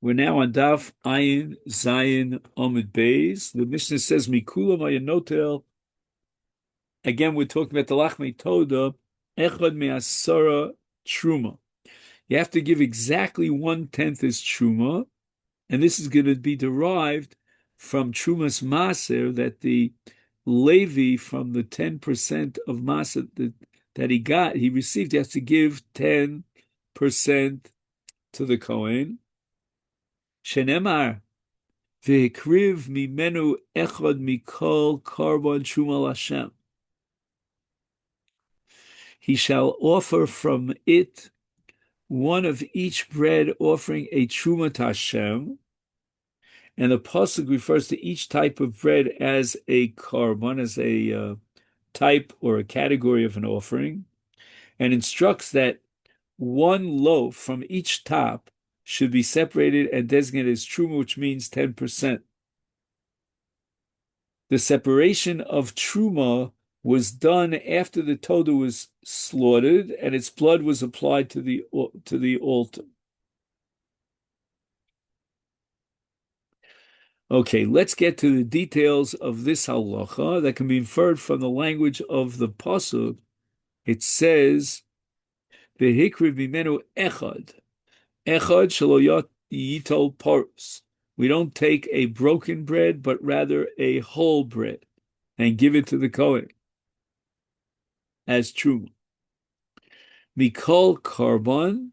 We're now on Daf Ayin Zayin Omid Beis. The Mishnah says Mikulam Ayanotel. Again, we're talking about the Lachmei Toda Echad Me'asara Truma. You have to give exactly 1/10 as Truma, and this is going to be derived from Trumas Maser, that the Levi from the 10% of Maser that he received, he has to give 10% to the Kohen. Shenemar V'hikriv mimenu echad mikol korban truma Hashem. He shall offer from it one of each bread, offering a truma to Hashem. And the pasuk refers to each type of bread as a korban, as a type or a category of an offering, and instructs that one loaf from each top should be separated and designated as truma, which means 10%. The separation of truma was done after the toda was slaughtered and its blood was applied to the altar. Okay, let's get to the details of this halacha that can be inferred from the language of the pasuk. It says, "V'hikriv mimenu echad shelo yitol parus." We don't take a broken bread, but rather a whole bread, and give it to the Kohen as truma. Mikol korban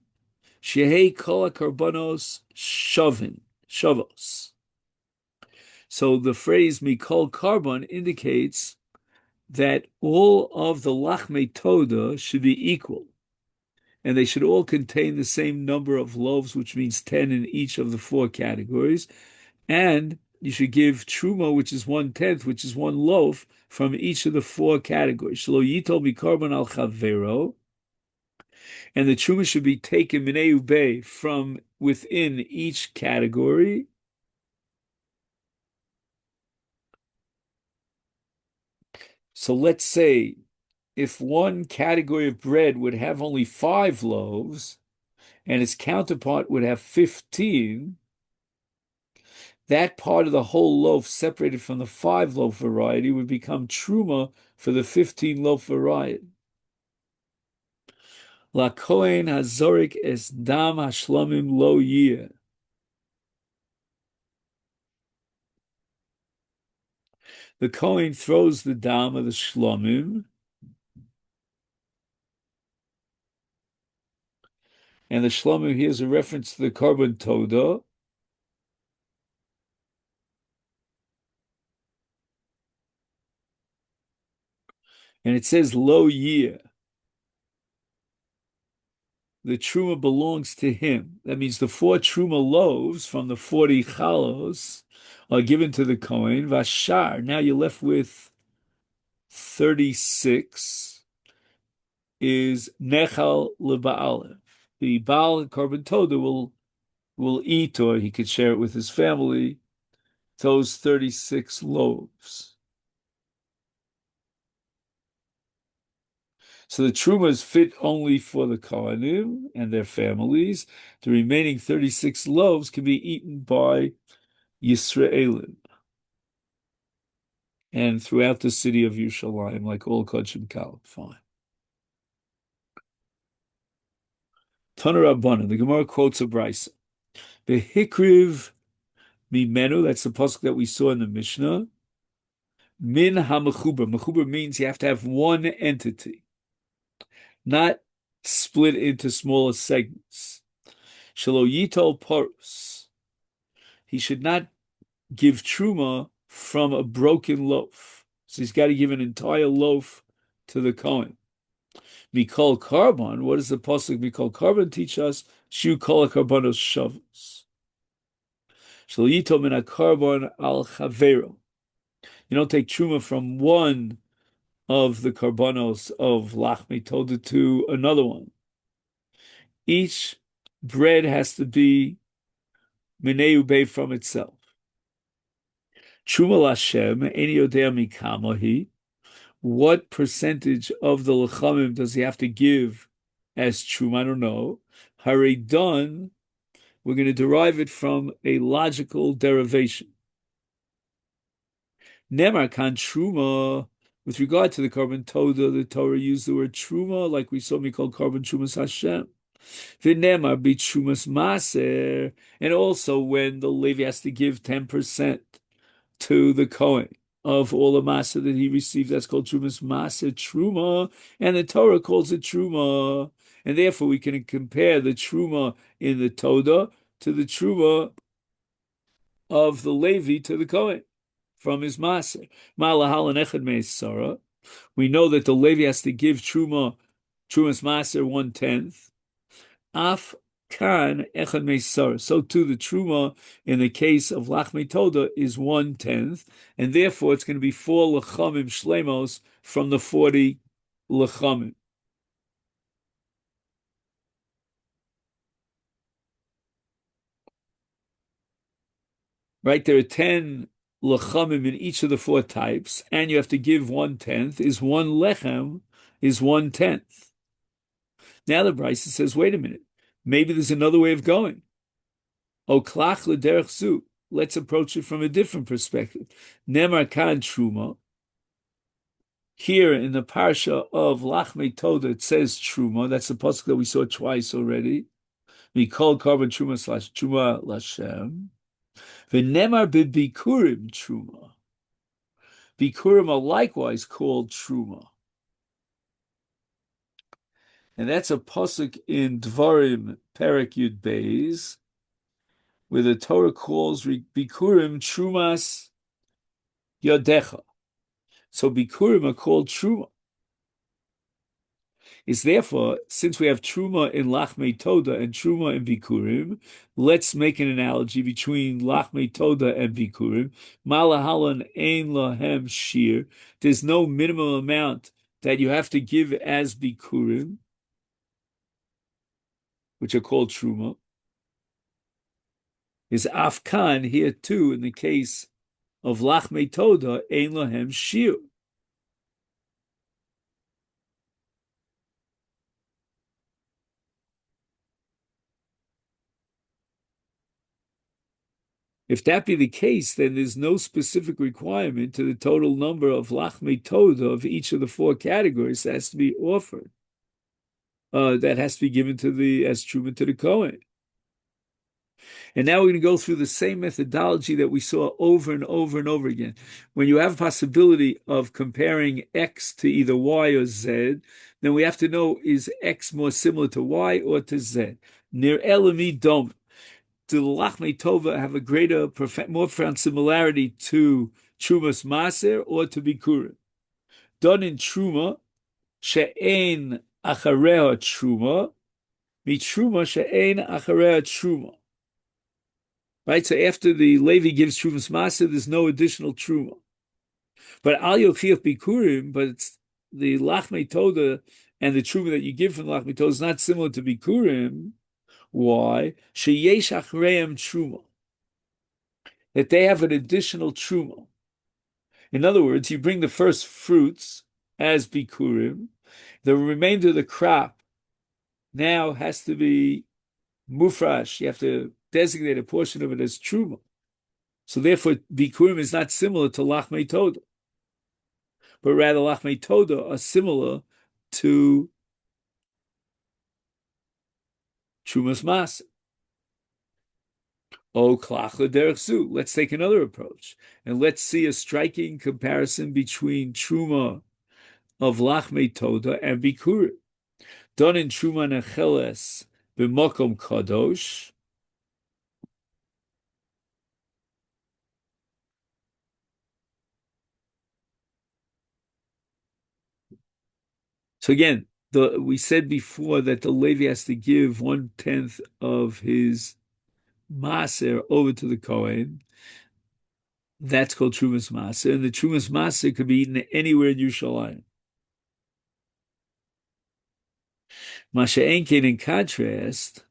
shehei kol korbanos shavos. So the phrase mikol korban indicates that all of the lachmei toda should be equal, and they should all contain the same number of loaves, which means 10 in each of the 4 categories. And you should give truma, which is 1/10, which is 1 loaf from each of the 4 categories. Shelo yitol bikorban al chavero, and the truma should be taken minei ubei from within each category. So let's say if one category of bread would have only 5 loaves and its counterpart would have 15, that part of the whole loaf separated from the 5-loaf variety would become truma for the 15-loaf variety. La kohen hazorik es dam hashlomim lo yeh. The kohen throws the dam of the shlomim, and the shlomim here is a reference to the korban toda. And it says lo yeh. The truma belongs to him. That means the 4 truma loaves from the 40 chalos are given to the kohen. Vashar, now you're left with 36, is nechal leba'alev. The Baal korban toda will eat, or he could share it with his family, those 36 loaves. So the trumas fit only for the Kohanim and their families. The remaining 36 loaves can be eaten by Yisraelim and throughout the city of Yerushalayim, like all Kodshim Kal. Fine. Tana Rabbanan, the Gemara quotes a brisa. Behikriv mimenu, that's the pasuk that we saw in the Mishnah. Min ha-mechuber. Mechuber means you have to have one entity, not split into smaller segments. Shelo yitol parus. He should not give truma from a broken loaf. So he's got to give an entire loaf to the Kohen. Mikol korban, what does the pasuk Mikol korban teach us? Shu kol korbanos shavos. Shelo yitol min ha-korban al chavero. You don't take truma from one of the korbanos of lachmei toda to another one. Each bread has to be minei ubei from itself. Truma Hashem, eni yodea mikamahi. What percentage of the lechamim does he have to give as truma? I don't know. Haredon we're going to derive it from a logical derivation. Nemar kan truma, with regard to the carbon toda, the Torah used the word truma, like we saw me called carbon trumas Hashem. V'nemar be trumas maser, and also when the Levi has to give 10% to the Kohen of all the maser that he received, that's called trumas maser truma, and the Torah calls it truma, and therefore we can compare the truma in the Toda to the truma of the Levi to the Kohen from his maser. Malahal and echad me'esara. We know that the Levi has to give trumas maser 1/10. Af kan echad me'esara. So too the truma in the case of lachmei toda is 1/10, and therefore it's going to be 4 lechamim shlemos from the 40 lechamim. Right, there are 10 lechamim in each of the 4 types, and you have to give 1/10. Is 1 lechem is 1/10. Now the Brisa says, wait a minute, maybe there's another way of going. O klach l'derech zu. Let's approach it from a different perspective. Nemar kan truma. Here in the parsha of Lachmei Toda, it says truma. That's the pasuk that we saw twice already. We call carbon truma lashem. V'nemar b'bikurim truma. Bikurim are likewise called truma. And that's a pasuk in Dvarim Perek Yud Beis, where the Torah calls bikurim trumas yadecha. So bikurim are called truma. It's therefore, since we have truma in lachmei toda and truma in bikurim, let's make an analogy between lachmei toda and bikurim. Malahalan ein lahem shir. There's no minimum amount that you have to give as bikurim, which are called truma. Is afkan here too in the case of lachmei toda ein lahem shir. If that be the case, then there's no specific requirement to the total number of lachmei toda of each of the 4 categories that has to be offered. That has to be given to the as truma to the Kohen. And now we're going to go through the same methodology that we saw over and over and over again. When you have a possibility of comparing X to either Y or Z, then we have to know, is X more similar to Y or to Z? Nir elami dom. Do the lachmei tova have a greater, more profound similarity to trumas maser or to bikurim? Done in truma, she'ein acharea truma, mitruma she'ein acharea truma. Right, so after the Levi gives trumas maser, there's no additional truma. But al yochiach bikurim, but it's the lachmei toda and the truma that you give from the lachmei toda is not similar to bikurim. Why? Sheyesh achreim truma. That they have an additional truma. In other words, you bring the first fruits as bikurim. The remainder of the crop now has to be mufrash. You have to designate a portion of it as truma. So therefore, bikurim is not similar to lachmei toda, but rather lachmei toda are similar to trumas maser. Oh, klach l'derech zu. Let's take another approach, and let's see a striking comparison between truma of lachmei toda and bikurim. Done in truma necheles b'makom kadosh. So again, we said before that the Levi has to give 1/10 of his maser over to the Kohen. That's called trumas maser, and the trumas maser could be eaten anywhere in Yerushalayim. Masha Enkein, in contrast,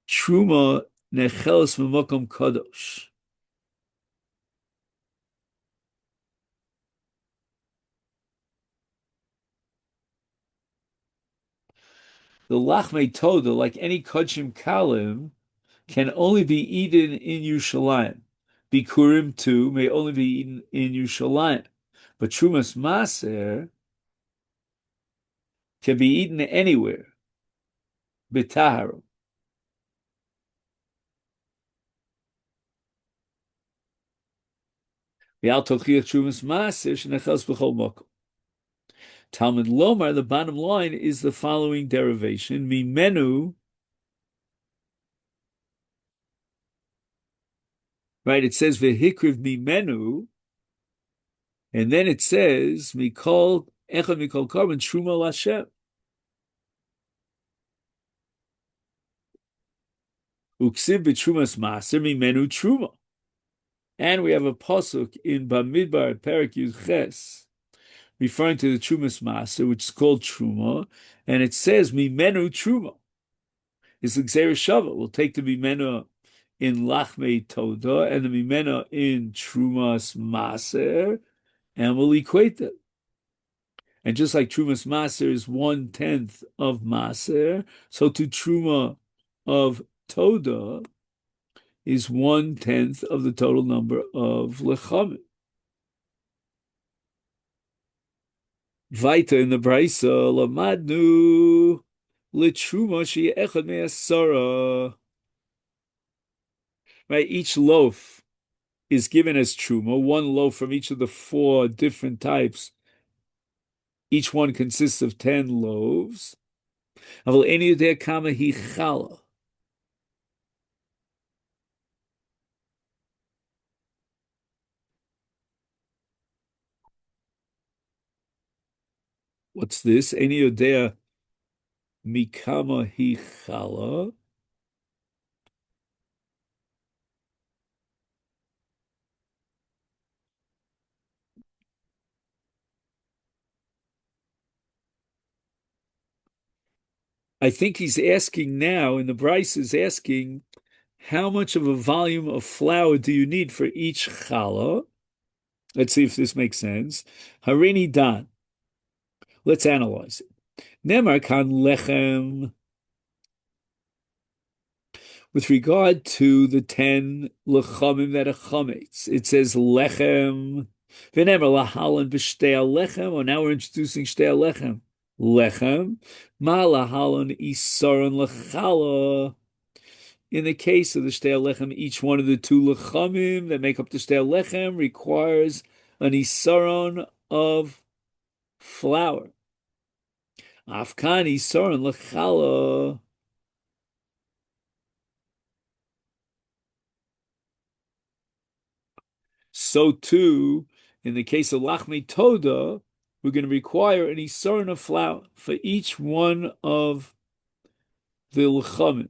truma nechelos b'makom kadosh. The lachme toda, like any kodshim kalim, can only be eaten in Yerushalayim. Bikurim too may only be eaten in Yerushalayim. But Trumas Maser can be eaten anywhere. B'taharim. Trumas Maser shenechas b'chol mokum. Talmud Lomar, the bottom line is the following derivation: Mimenu, right? It says vehikriv mimenu, and then it says mikol echad mikol korban truma l'Hashem. Uksiv b'trumas maser mimenu truma. And we have a pasuk in Bamidbar Perek Yud Ches, referring to the Trumas Maser, which is called Truma, and it says Mimenu Truma. It's the Gzeira Shava. We'll take the Mimenu in Lachmei Toda and the Mimenu in Trumas Maser, and we'll equate them. And just like Trumas Maser is 1/10 of Maser, so to Truma of Toda is 1/10 of the total number of lechamim. Vaita in the Brisa, lamadnu litruma she'echad me'asara. Right, each loaf is given as truma, one loaf from each of the 4 different types. Each one consists of 10 loaves. Aval eni yodea kama hi chala. What's this? Eni yodea mikama hi chala. I think he's asking now, in the Bryce is asking, how much of a volume of flour do you need for each challah? Let's see if this makes sense. Harini dan. Let's analyze it. Nemar kan lechem. With regard to the 10 lechamim that are chametz, it says lechem. V'nemar lahalan b'shtei lechem. Oh, now we're introducing shtei lechem. Lechem. Ma lahalan isaron lechala. In the case of the shtei lechem, each one of the 2 lechamim that make up the shtei lechem requires an isaron of flour. Afkan isaron lechala. So too, in the case of lachmi toda, we're going to require an isaron of flour for each one of the lechamim.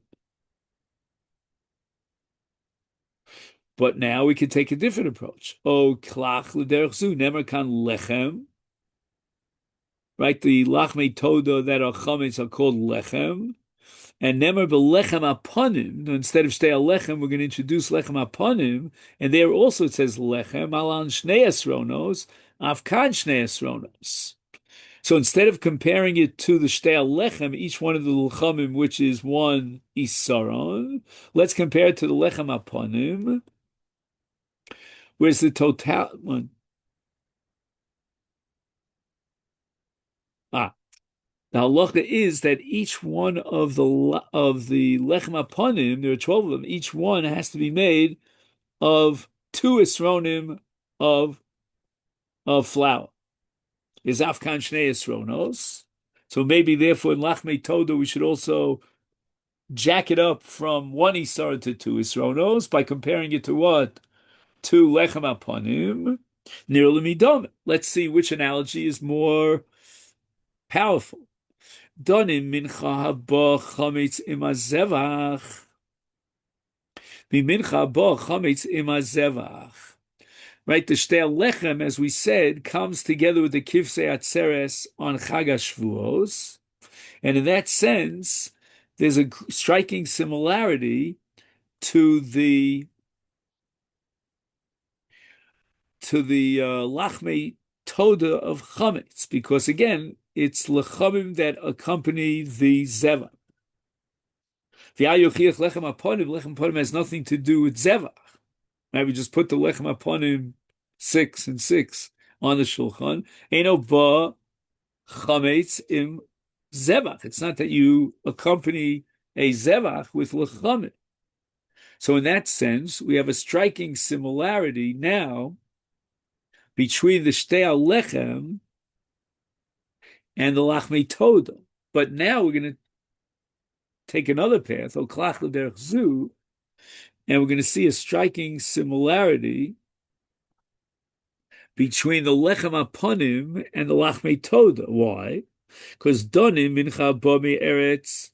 But now we can take a different approach. Oh, klach l'derech zu nemer kan lechem. Right, the lachmei toda that are chametz are called lechem, and nemer belechem aponim. Instead of shtei lechem, we're going to introduce lechem aponim, and there also it says lechem alan shnei esronos afkan shnei esronos. So instead of comparing it to the shtei lechem, each one of the lechamim, which is 1 isaron, let's compare it to the lechem aponim. Where's the total one? The halacha is that each one of the lechem aponim, there are 12 of them, each one has to be made of 2 isronim of flour. Is afkan shnei isronos. So maybe therefore in lachmei toda we should also jack it up from 1 isar to 2 isronos by comparing it to what? To lechem aponim. Nir l'midom. Let's see which analogy is more powerful. Donim mincha haba chametz imazevach. Mincha haba chametz imazevach. Right, the shtei lechem, as we said, comes together with the kivsei atzeres on Chag HaShavuos, and in that sense, there's a striking similarity to the lachmei toda of chametz, because again, it's lechamim that accompany the zevach. Lechem aponim has nothing to do with zevach. Right? We just put the lechem aponim 6 and 6 on the shulchan. Eino ba chametz im zevach. It's not that you accompany a zevach with lechamim. So in that sense, we have a striking similarity now between the shtei lechem and the lachmei toda. But now we're going to take another path, oklach l'derech zu, and we're going to see a striking similarity between the lechem aponim and the lachmei toda. Why? Because donim mincha bami eretz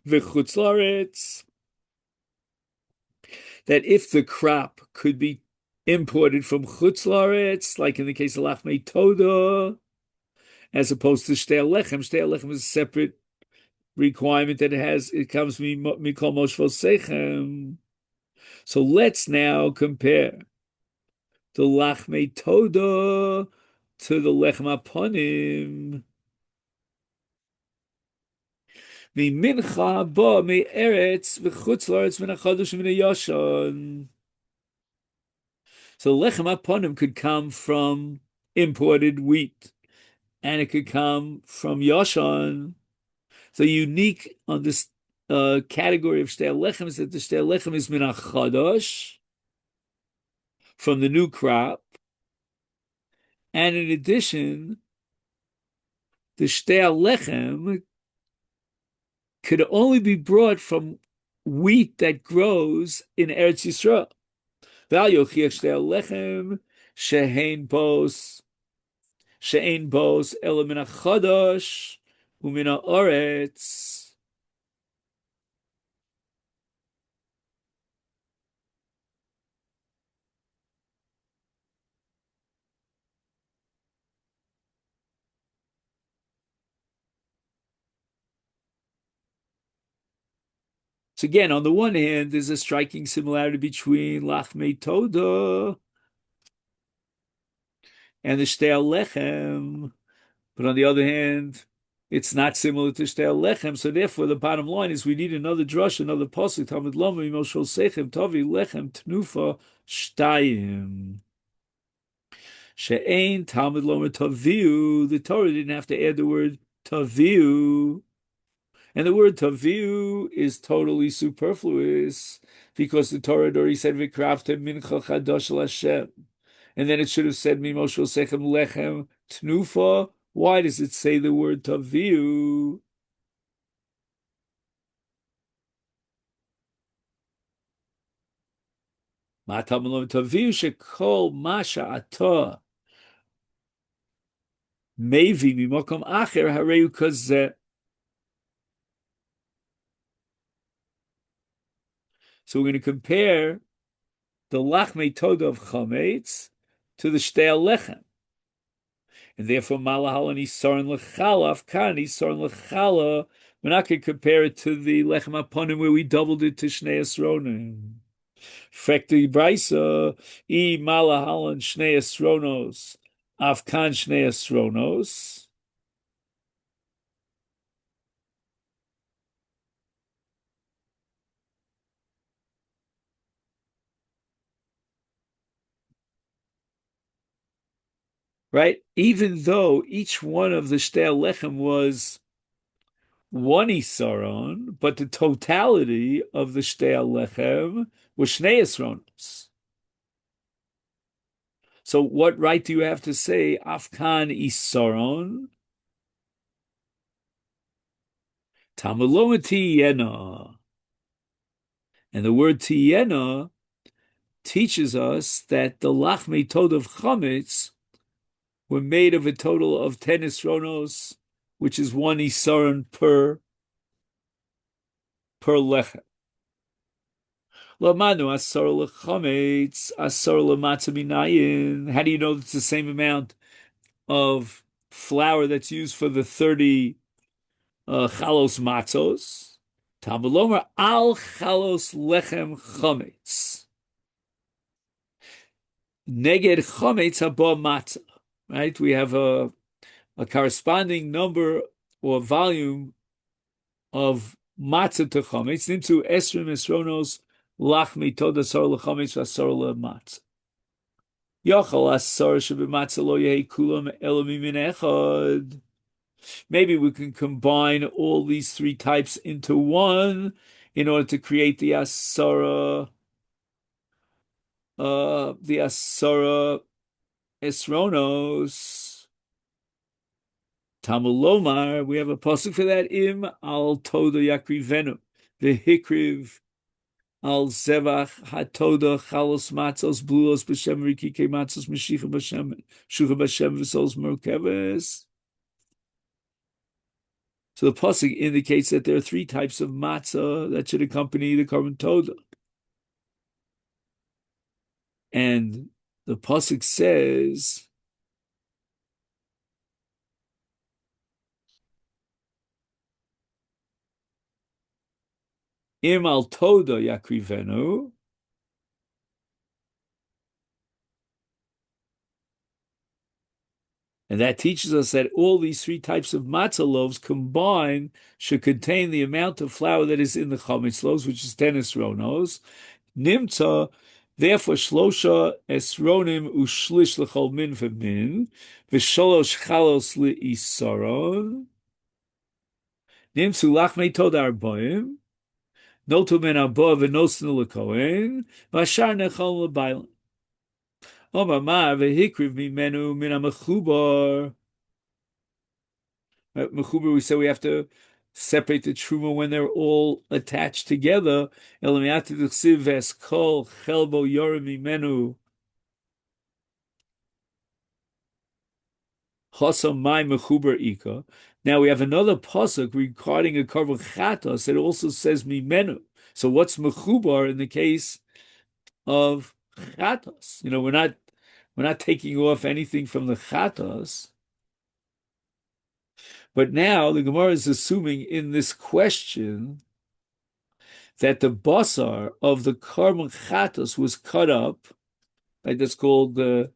v'chutz laretz. That if the crop could be imported from chutz laretz, like in the case of lachmei toda, as opposed to shtei lechem is a separate requirement that it comes mikol moshvel sechem. So let's now compare the lachmei toda to the lechem aponim. Mi mincha ba mi eretz v'chutz laretz min hachadosh min hayashan. So lechem aponim could come from imported wheat, and it could come from yashan. So unique on this category of shtei lechem is that the shtei lechem is min hachadosh, from the new crop, and in addition, the shtei lechem could only be brought from wheat that grows in Eretz Yisrael. V'al yochiach shtei lechem she'ein bos ela min hachadosh u'min ha'oretz. So again, on the one hand, there's a striking similarity between lachmei toda and the shtei lechem, but on the other hand, it's not similar to shtei lechem. So therefore, the bottom line is we need another drush, another pasuk. Talmud lama imoshol sechem tavi lechem tnufa shtayim. She'ein Talmud lama taviu. The Torah didn't have to add the word taviu. And the word taviu is totally superfluous because the Torah had already said v'kraftem mincha chadash l'Hashem, and then it should have said mimoshel sechem lechem tnufa. Why does it say the word taviu? Ma tamalom taviu shekol masha atah mevi mimokom acher hareu kazeh. So we're going to compare the lachmei toda of chametz to the shtei lechem, and therefore malahal and isaron lechala afkan isaron lechala. We're not going to compare it to the lechem aponim where we doubled it to shnei esronim. Fekti brisa I malahal and shnei esronos afkan shnei esronos. Right? Even though each one of the shtei lechem was one isaron, but the totality of the shtei lechem was shnei esronos. So what right do you have to say afkan isaron? Tamuloma tiyena. And the word tiyena teaches us that the lachmei toda of chametz were made of a total of 10 isronos, which is one isaron per lechem. Lamanu asar lechametz, asar lematzah minayin. How do you know it's the same amount of flour that's used for the 30 chalos matzos? Tabulomer al chalos lechem chametz. Neged chametz haba matzah. Right? We have a a corresponding number or volume of matzah to chametz, nimtzu esrim esronos lach mitoda asar lechametz v'asar lematz. Yochel asar shebematzah lo yehi kulam elo mimin echad. Maybe we can combine all these three types into one in order to create the asara esronos. Tamulomar, we have a pasuk for that. Im al toda yakrivenu v'hikriv al zevach hatoda chalos matzos bluos b'shem rikike matzos meshicha b'shem shucha b'shem v'sos merkeves. So the pasuk indicates that there are three types of matzah that should accompany the korban toda, and the pasuk says, "Im al toda yakrivenu." And that teaches us that all these three types of matzah loaves combined should contain the amount of flour that is in the chametz loaves, which is 10 esronos. Nimtza, therefore, shlosha esronim ushlish l'chol min v'min, v'sholosh chalos li'isaron. Nimtzu lachmei tod arboim, notu men arboa v'nosnu l'kohen, v'ashar nechol l'baylan. Omar v'hikriv mimenu min ha'mechubar. Mechubar, we say we have to separate the truma when they're all attached together. Elamiati d'chsiv v'eskol chelbo yorim mimenu chosam mai mechubar ika. Now we have another pasuk regarding a korban chatos that also says mimenu. So what's mechubar in the case of chatos? We're not taking off anything from the chatos. But now the Gemara is assuming in this question that the basar of the korban chatos was cut up, right? That's called the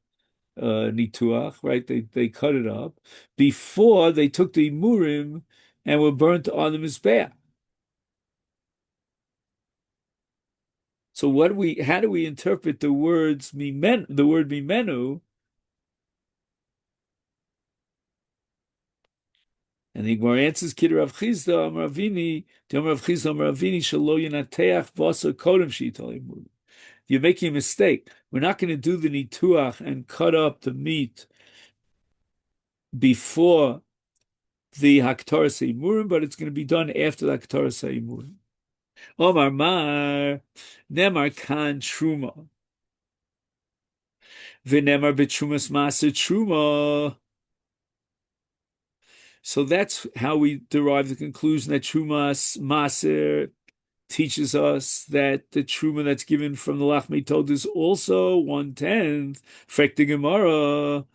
nituach, right? They cut it up before they took the murim and were burnt on the mizbeach. So how do we interpret the word mimenu? And the Gemara answers, Kid Rav Chizda, Amar Avini, the Amar Rav Chizda, Amar Avini, Shelo Yinateach Vasa Kodem Shitol. You're making a mistake. We're not going to do the nituach and cut up the meat before the Haktorah Seimurim, but it's going to be done after the Haktorah Seimurim. Omar Mar, Nemar Kan Truma. V'nemar B'Trumas Maser Truma. So that's how we derive the conclusion that Trumas Maser teaches us that the Truma that's given from the Lachmei Tod is also 1/10. Frek the Gemara,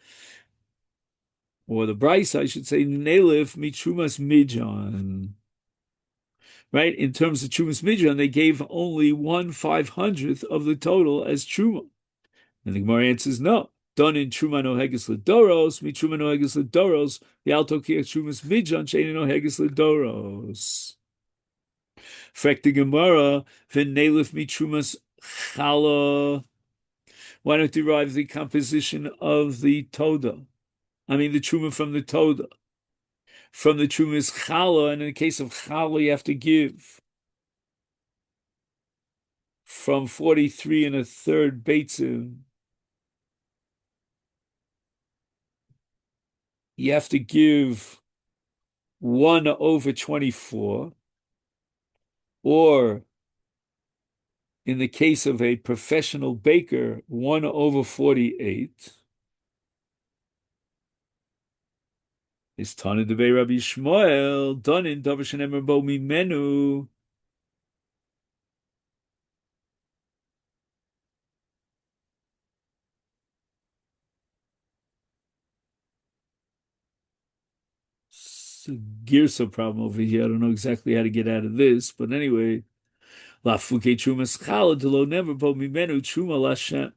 or the Bryce, I should say, Nelif Mitrumas Midjan. Right? In terms of Trumas Midjan, they gave only 1/500th of the total as Truma. And the Gemara answers no. Done in Truma no Heges Ledoros, mi Truma no Heges Ledoros, the Alto Kiach Trumas Midjan, Sheni no Heges Ledoros. Frek the Gemara, v'nelif mi Trumas Chala. Why don't you derive the composition of the Toda? I mean, the Truma from the Toda. From the Trumas Chala, and in the case of Chala, you have to give from 43 1/3 Beitzim. You have to give 1/24, or in the case of a professional baker, 1/48. Is Tana Debei Rabbi Shmuel done in Davar Shenemer Bo Mimenu. It's a Girsa problem over here. I don't know exactly how to get out of this, but anyway, La Fuke Truma Schala Delo Never Bo Mimenu Truma Lashem.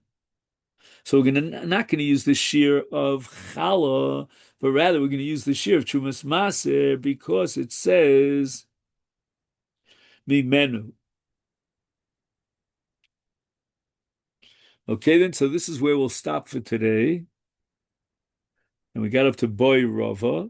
So we're not going to use the shear of Chala but rather we're going to use the shear of Trumas Maser because it says Mimenu. Okay, then, so this is where we'll stop for today. And we got up to Boy Rava.